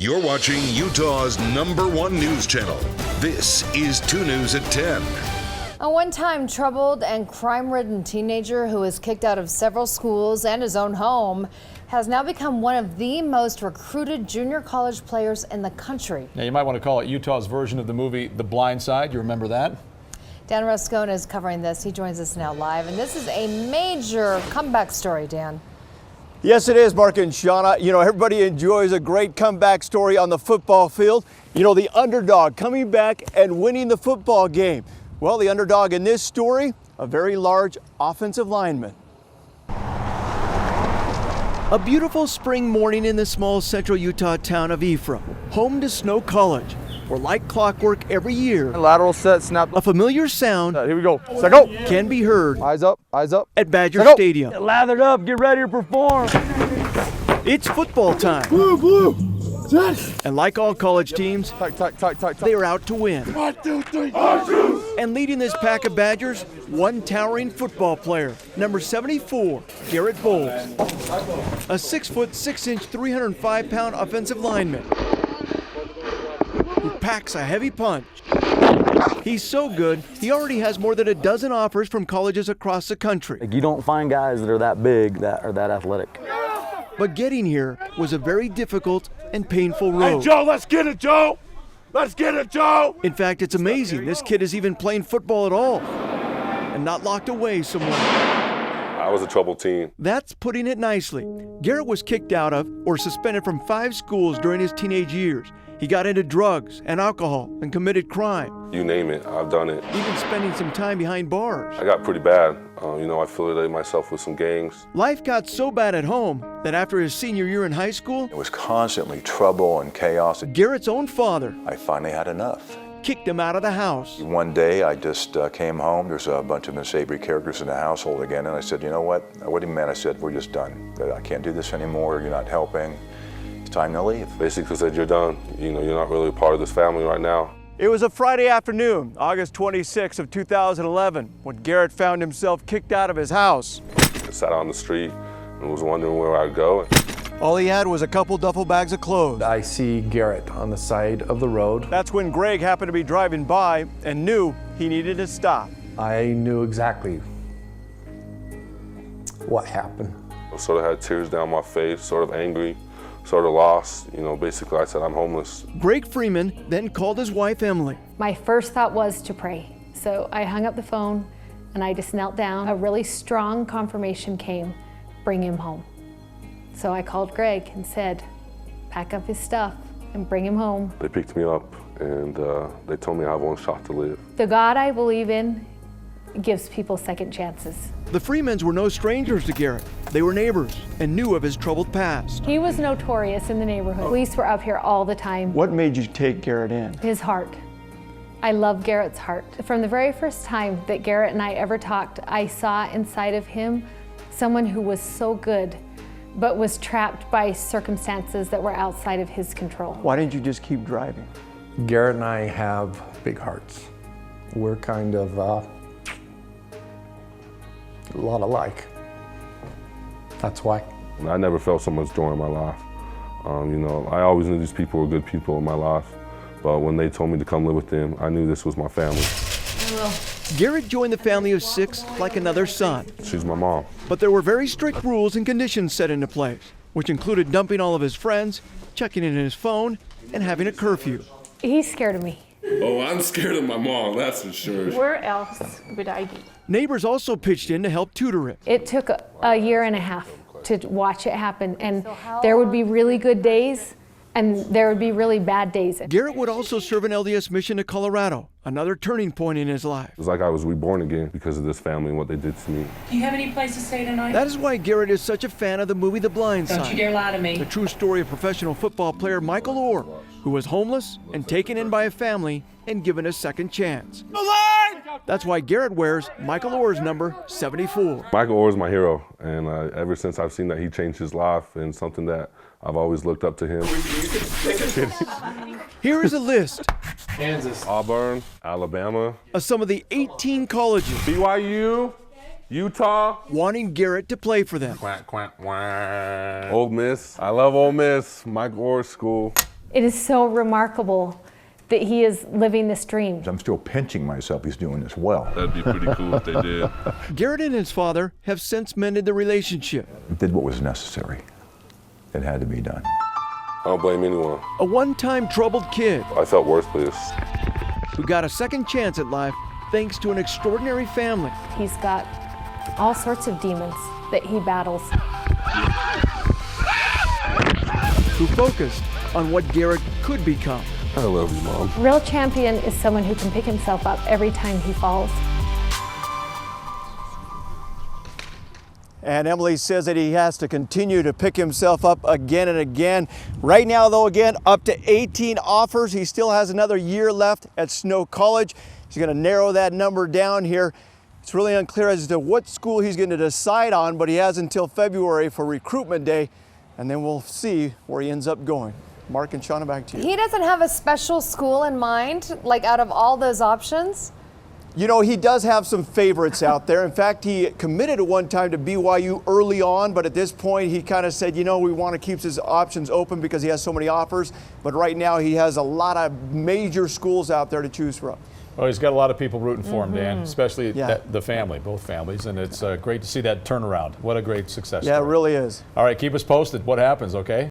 You're watching Utah's #1 news channel. This is 2 News at 10. A one-time troubled and crime-ridden teenager who was kicked out of several schools and his own home has now become one of the most recruited junior college players in the country. Now, you might want to call it Utah's version of the movie The Blind Side. You remember that? Dan Rascon is covering this. He joins us now live, and this is a major comeback story, Dan. Yes, it is, Mark and Shauna. You know, everybody enjoys a great comeback story on the football field. You know, the underdog coming back and winning the football game. Well, the underdog in this story, a very large offensive lineman. A beautiful spring morning in the small central Utah town of Ephriam, home to Snow College, where like clockwork every year, lateral set, snap. a familiar sound Here we go. Set, go. can be heard Eyes up, eyes up. at Badger Set, go. Stadium. Get lathered up, get ready to perform. It's football time. Blue. And like all college teams, Tight. they are out to win. 1, 2, 3. And leading this pack of Badgers, one towering football player, number 74, Garett Bolles. A 6'6", 305-pound offensive lineman who packs a heavy punch. He's so good, he already has more than a dozen offers from colleges across the country. Like, you don't find guys that are that big, that are that athletic. But getting here was a very difficult and painful road. Hey, Joe, let's get it, Joe! Let's get it, Joe! In fact, it's amazing this kid is even playing football at all and not locked away somewhere. I was a troubled teen. That's putting it nicely. Garett was kicked out of or suspended from 5 schools during his teenage years. He got into drugs and alcohol and committed crime, You name it, I've done it. even spending some time behind bars. I got pretty bad. I affiliated myself with some gangs. Life got so bad at home that after his senior year in high school, It was constantly trouble and chaos. Garrett's own father I finally had enough. kicked him out of the house. One day I just came home. There's a bunch of unsavory characters in the household again, and I said, you know what? What do you mean? I said, we're just done. I can't do this anymore. You're not helping. It's time to leave. Basically said, you're done. You're not really a part of this family right now. It was a Friday afternoon, August 26 of 2011, when Garett found himself kicked out of his house. I sat on the street and was wondering where I'd go. All he had was a couple duffel bags of clothes. I see Garett on the side of the road. That's when Greg happened to be driving by and knew he needed to stop. I knew exactly what happened. I sort of had tears down my face, sort of angry, sort of lost. Basically I said, I'm homeless. Greg Freeman then called his wife, Emily. My first thought was to pray. So I hung up the phone and I just knelt down. A really strong confirmation came, bring him home. So I called Greg and said, pack up his stuff and bring him home. They picked me up and they told me I have one shot to live. The God I believe in gives people second chances. The Freemans were no strangers to Garett. They were neighbors and knew of his troubled past. He was notorious in the neighborhood. Police were up here all the time. What made you take Garett in? His heart. I love Garett's heart. From the very first time that Garett and I ever talked, I saw inside of him someone who was so good, but was trapped by circumstances that were outside of his control. Why didn't you just keep driving? Garett and I have big hearts. We're kind of a lot alike. That's why. And I never felt so much joy in my life. I always knew these people were good people in my life, but when they told me to come live with them, I knew this was my family. Garett joined the family of 6 like another son. She's my mom. But there were very strict rules and conditions set into place, which included dumping all of his friends, checking in his phone, and having a curfew. He's scared of me. Oh, I'm scared of my mom, that's for sure. Where else would I be? Neighbors also pitched in to help tutor it. It took a year and a half to watch it happen, and there would be really good days and there would be really bad days. Garett would also serve an LDS mission to Colorado, another turning point in his life. It was like I was reborn again because of this family and what they did to me. Do you have any place to stay tonight? That is why Garett is such a fan of the movie The Blind Side. Don't you dare lie to me. The true story of professional football player Michael Orr, who was homeless and taken in by a family and given a second chance. That's why Garett wears Michael Orr's number 74. Michael Orr is my hero, and ever since I've seen that he changed his life and something that I've always looked up to him. Here is a list Kansas, Auburn, Alabama, of some of the 18 colleges BYU, Utah, wanting Garett to play for them. Ole Miss. I love Ole Miss. Mike Orr's school. It is so remarkable that he is living this dream. I'm still pinching myself he's doing this well. That'd be pretty cool if they did. Garett and his father have since mended the relationship. Did what was necessary. It had to be done. I don't blame anyone. A one-time troubled kid I felt worthless. who got a second chance at life thanks to an extraordinary family. He's got all sorts of demons that he battles. Who focused on what Garett could become. I love you, Mom. A real champion is someone who can pick himself up every time he falls. And Emily says that he has to continue to pick himself up again and again. Right now, though, again, up to 18 offers. He still has another year left at Snow College. He's going to narrow that number down here. It's really unclear as to what school he's going to decide on, but he has until February for recruitment day, and then we'll see where he ends up going. Mark and Shauna, back to you. He doesn't have a special school in mind, like out of all those options? You know, he does have some favorites out there. In fact, he committed at one time to BYU early on, but at this point he kind of said, you know, we want to keep his options open because he has so many offers. But right now he has a lot of major schools out there to choose from. Well, he's got a lot of people rooting for him, Dan, especially the family, both families, and it's great to see that turnaround. What a great success story. Yeah, it really is. All right, keep us posted. What happens, okay?